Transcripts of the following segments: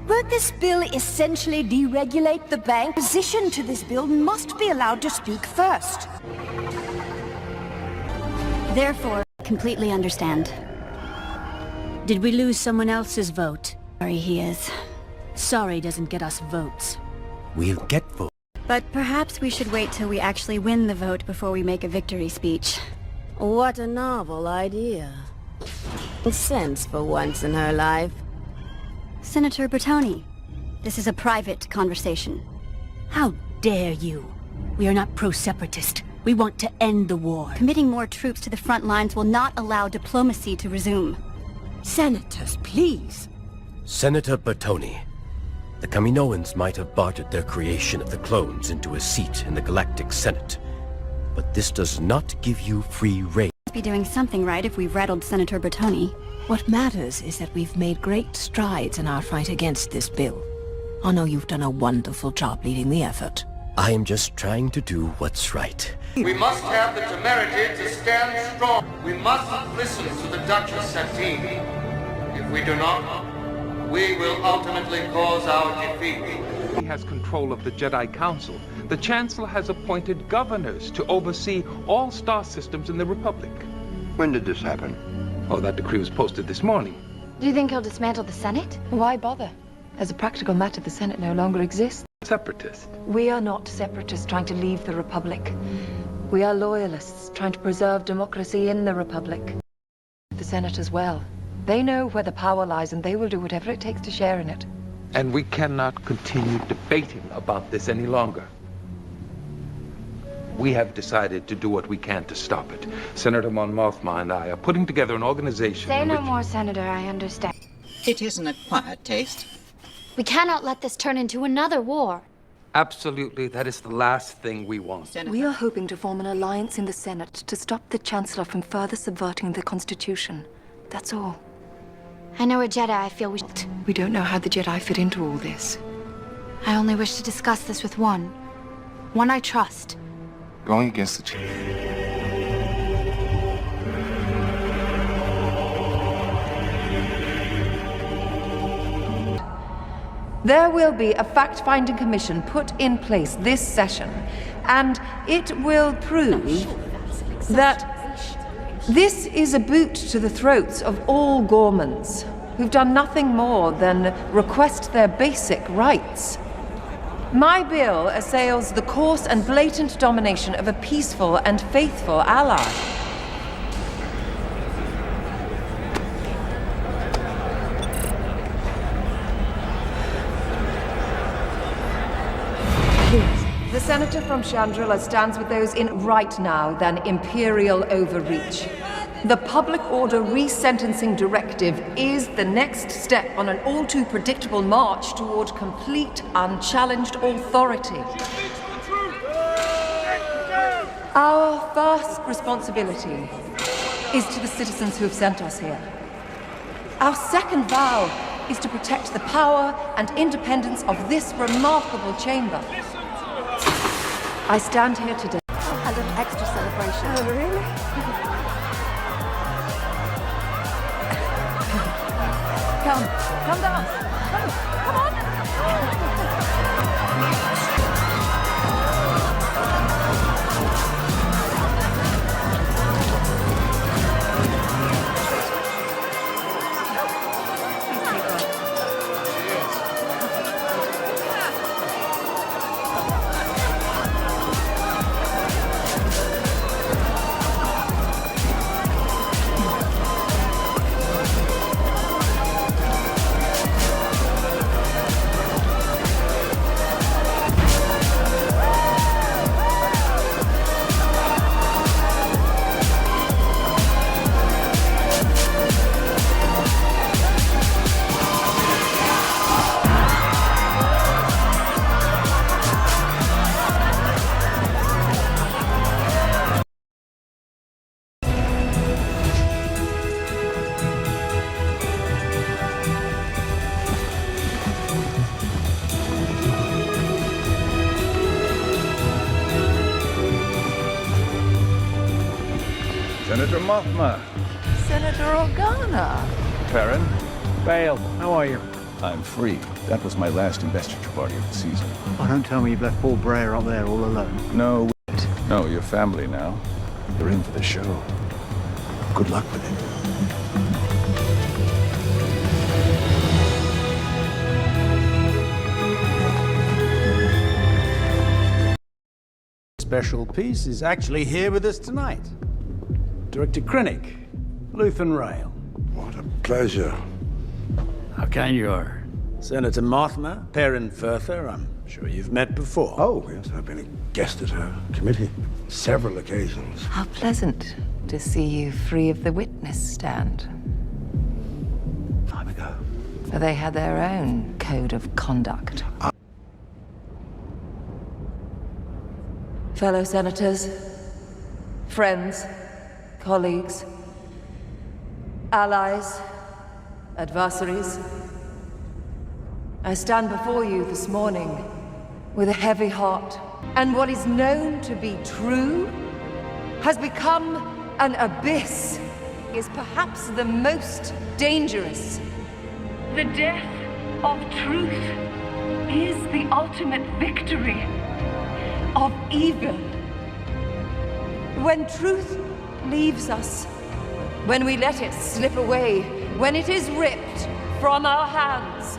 Won't this bill essentially deregulate the bank? Opposition to this bill must be allowed to speak first. Therefore, completely understand. Did we lose someone else's vote? Sorry he is. Sorry doesn't get us votes. We'll get votes. But perhaps we should wait till we actually win the vote before we make a victory speech. What a novel idea. Sense for once in her life. Senator Bertoni, this is a private conversation. How dare you? We are not pro-separatist. We want to end the war. Committing more troops to the front lines will not allow diplomacy to resume. Senators, please. Senator Bertoni, the Kaminoans might have bartered their creation of the clones into a seat in the Galactic Senate. But this does not give you free rein. Be doing something right if we've rattled Senator Bertoni. What matters is that we've made great strides in our fight against this bill. I know you've done a wonderful job leading the effort. I am just trying to do what's right. We must have the temerity to stand strong. We must listen to the Duchess Satine. If we do not, we will ultimately cause our defeat. He has control of the Jedi Council. The Chancellor has appointed governors to oversee all star systems in the Republic. When did this happen? Oh, that decree was posted this morning. Do you think he'll dismantle the Senate? Why bother? As a practical matter, the Senate no longer exists. Separatist. We are not separatists trying to leave the Republic. We are loyalists trying to preserve democracy in the Republic. The Senate as well. They know where the power lies and they will do whatever it takes to share in it. And we cannot continue debating about this any longer. We have decided to do what we can to stop it. Senator Mothma and I are putting together an organization. Say no more, Senator, I understand. It isn't a quiet taste. We cannot let this turn into another war. Absolutely, that is the last thing we want. Senator. We are hoping to form an alliance in the Senate to stop the Chancellor from further subverting the Constitution. That's all. I know a Jedi I feel We don't know how the Jedi fit into all this. I only wish to discuss this with one. One I trust. Going against the There will be a fact-finding commission put in place this session, and it will prove that this is a boot to the throats of all Gormans, who've done nothing more than request their basic rights. My bill assails the coarse and blatant domination of a peaceful and faithful ally. The senator from Chandrila stands with those in right now than imperial overreach. The Public Order Resentencing Directive is the next step on an all-too-predictable march toward complete, unchallenged authority. Our first responsibility is to the citizens who have sent us here. Our second vow is to protect the power and independence of this remarkable chamber. I stand here today. A little extra celebration. Oh, really? Come down. Come on. Senator Mothma. Senator Organa. Perrin. Bale, how are you? I'm free. That was my last investiture party of the season. Oh, don't tell me you've left Paul Breyer up there all alone. No, no, you're family now. You're in for the show. Good luck with it. Special piece is actually here with us tonight. Director Krennic, Luthen Rail. What a pleasure. How kind you are. Senator Mothma, Perrin Firther, I'm sure you've met before. Oh, yes, I've been a guest at her committee several occasions. How pleasant to see you free of the witness stand. Time ago. For they had their own code of conduct. Fellow senators, friends, colleagues, allies, adversaries, I stand before you this morning with a heavy heart, and what is known to be true has become an abyss, is perhaps the most dangerous. The death of truth is the ultimate victory of evil. When truth leaves us, when we let it slip away, when it is ripped from our hands,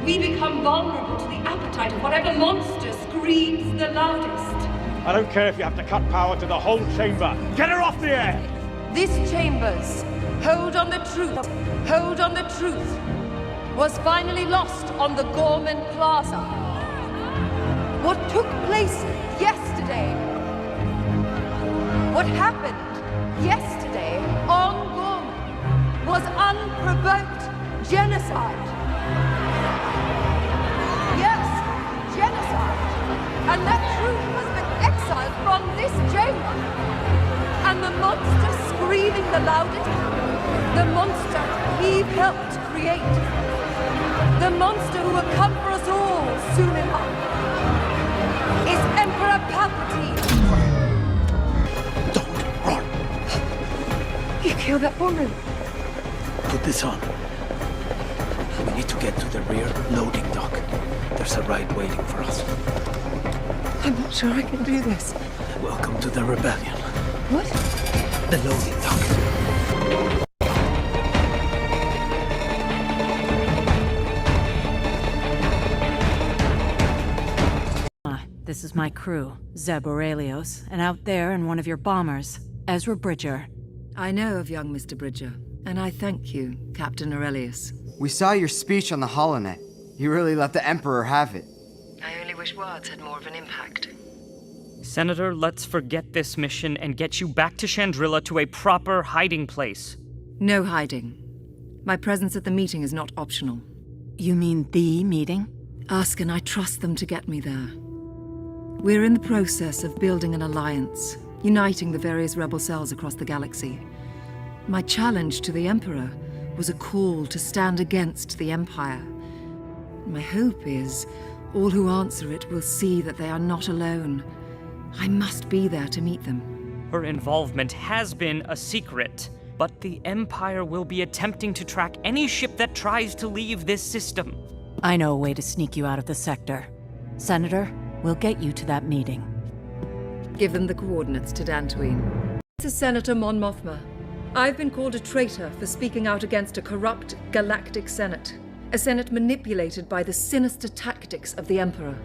we become vulnerable to the appetite of whatever monster screams the loudest. I don't care if you have to cut power to the whole chamber. Get her off the air! This chamber's hold on the truth, was finally lost on the Gorman Plaza. What took place yesterday, what happened yesterday on Gorman was unprovoked genocide. Yes, genocide. And that truth has been exiled from this chamber. And the monster screaming the loudest, the monster Eve helped create, the monster who will come for us all soon enough, is Emperor Palpatine. Don't run! You killed that woman. Put this on. We need to get to the rear loading dock. There's a ride waiting for us. I'm not sure I can do this. Welcome to the rebellion. What? The loading dock. This is my crew, Zeb Aurelios, and out there in one of your bombers, Ezra Bridger. I know of young Mr. Bridger, and I thank you, Captain Aurelius. We saw your speech on the holonet. You really let the Emperor have it. I only wish words had more of an impact. Senator, let's forget this mission and get you back to Chandrila to a proper hiding place. No hiding. My presence at the meeting is not optional. You mean the meeting? Ask and I trust them to get me there. We're in the process of building an alliance, uniting the various rebel cells across the galaxy. My challenge to the Emperor was a call to stand against the Empire. My hope is all who answer it will see that they are not alone. I must be there to meet them. Her involvement has been a secret, but the Empire will be attempting to track any ship that tries to leave this system. I know a way to sneak you out of the sector. Senator, we'll get you to that meeting. Give them the coordinates to Dantooine. This is Senator Mon Mothma. I've been called a traitor for speaking out against a corrupt galactic senate. A senate manipulated by the sinister tactics of the Emperor.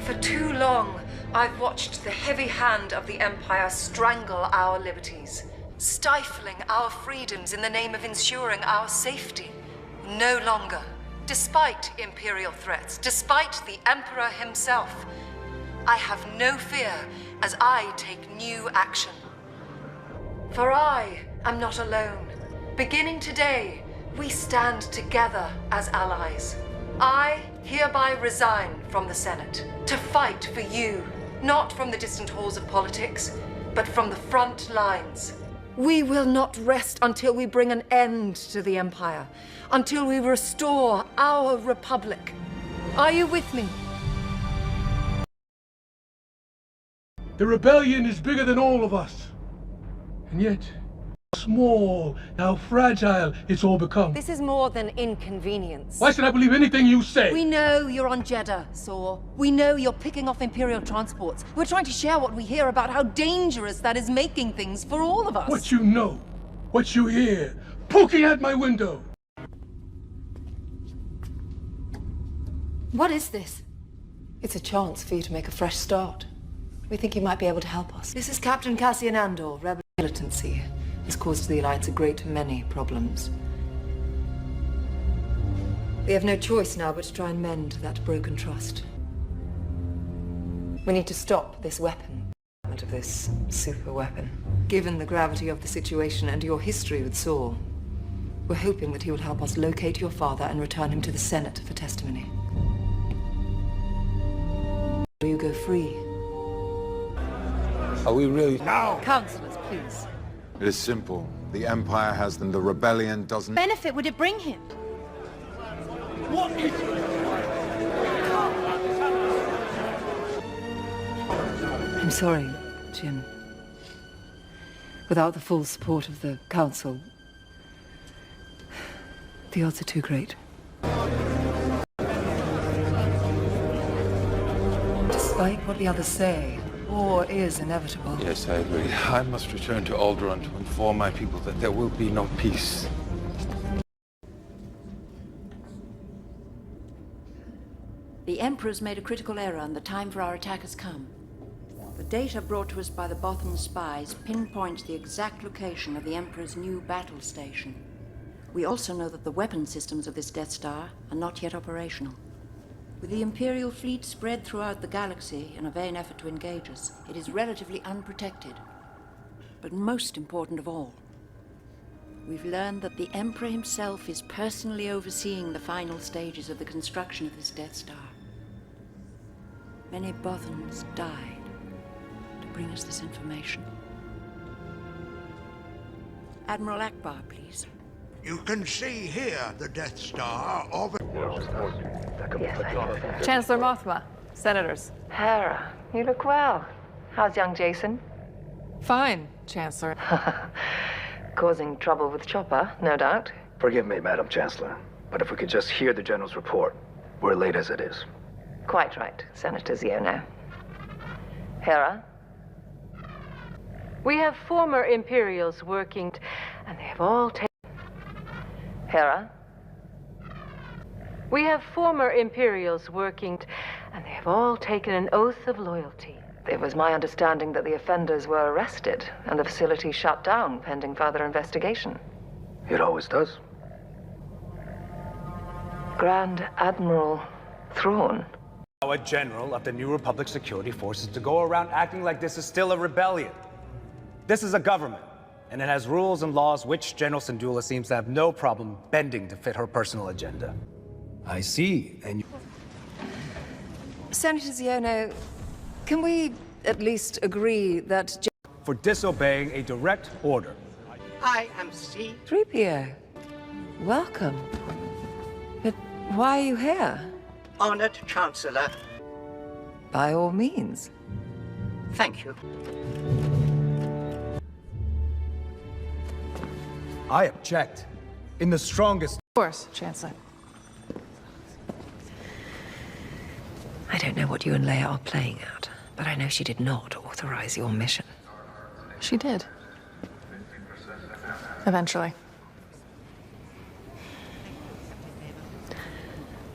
For too long, I've watched the heavy hand of the Empire strangle our liberties, stifling our freedoms in the name of ensuring our safety. No longer. Despite Imperial threats, despite the Emperor himself, I have no fear as I take new action. For I am not alone. Beginning today, we stand together as allies. I hereby resign from the Senate to fight for you, not from the distant halls of politics, but from the front lines. We will not rest until we bring an end to the Empire, until we restore our Republic. Are you with me? The rebellion is bigger than all of us. And yet, Small, how fragile it's all become. This is more than inconvenience. Why should I believe anything you say? We know you're on Jeddah, Saw. We know you're picking off Imperial transports. We're trying to share what we hear about how dangerous that is making things for all of us. What you know, what you hear, poking at my window. What is this? It's a chance for you to make a fresh start. We think you might be able to help us. This is Captain Cassian Andor. Rebel militancy has caused the Alliance a great many problems. We have no choice now but to try and mend that broken trust. We need to stop this weapon, of this super weapon. Given the gravity of the situation and your history with Saw, we're hoping that he will help us locate your father and return him to the Senate for testimony. Will you go free? Are we really? No! Counselors, please. It is simple. The Empire has them. The rebellion doesn't. Benefit would it bring him? What is... I'm sorry, Jim. Without the full support of the Council, the odds are too great. Despite what the others say, war is inevitable. Yes, I agree. I must return to Alderaan to inform my people that there will be no peace. The Emperor's made a critical error, and the time for our attack has come. The data brought to us by the Bothan spies pinpoints the exact location of the Emperor's new battle station. We also know that the weapon systems of this Death Star are not yet operational. With the Imperial fleet spread throughout the galaxy in a vain effort to engage us, it is relatively unprotected. But most important of all, we've learned that the Emperor himself is personally overseeing the final stages of the construction of this Death Star. Many Bothans died to bring us this information. Admiral Akbar, please. You can see here the Death Star of... Chancellor Mothma, senators. Hera, you look well. How's young Jason? Fine, Chancellor. Causing trouble with Chopper, no doubt. Forgive me, Madam Chancellor, but if we could just hear the General's report. We're late as it is. Quite right, Senator Ziono. Hera? We have former Imperials working, and they have all taken... Hera? We have former Imperials working, and they have all taken an oath of loyalty. It was my understanding that the offenders were arrested, and the facility shut down pending further investigation. It always does. Grand Admiral Thrawn. A general of the New Republic security forces to go around acting like this is still a rebellion. This is a government, and it has rules and laws which General Syndulla seems to have no problem bending to fit her personal agenda. I see, and... Senator Ziono, can we at least agree that... For disobeying a direct order. I am C. 3PO. Welcome. But why are you here? Honored Chancellor. By all means. Thank you. I object. In the strongest... Of course, Chancellor. I don't know what you and Leia are playing at, but I know she did not authorize your mission. She did. Eventually.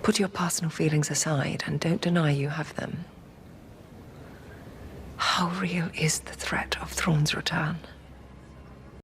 Put your personal feelings aside and don't deny you have them. How real is the threat of Thrawn's return?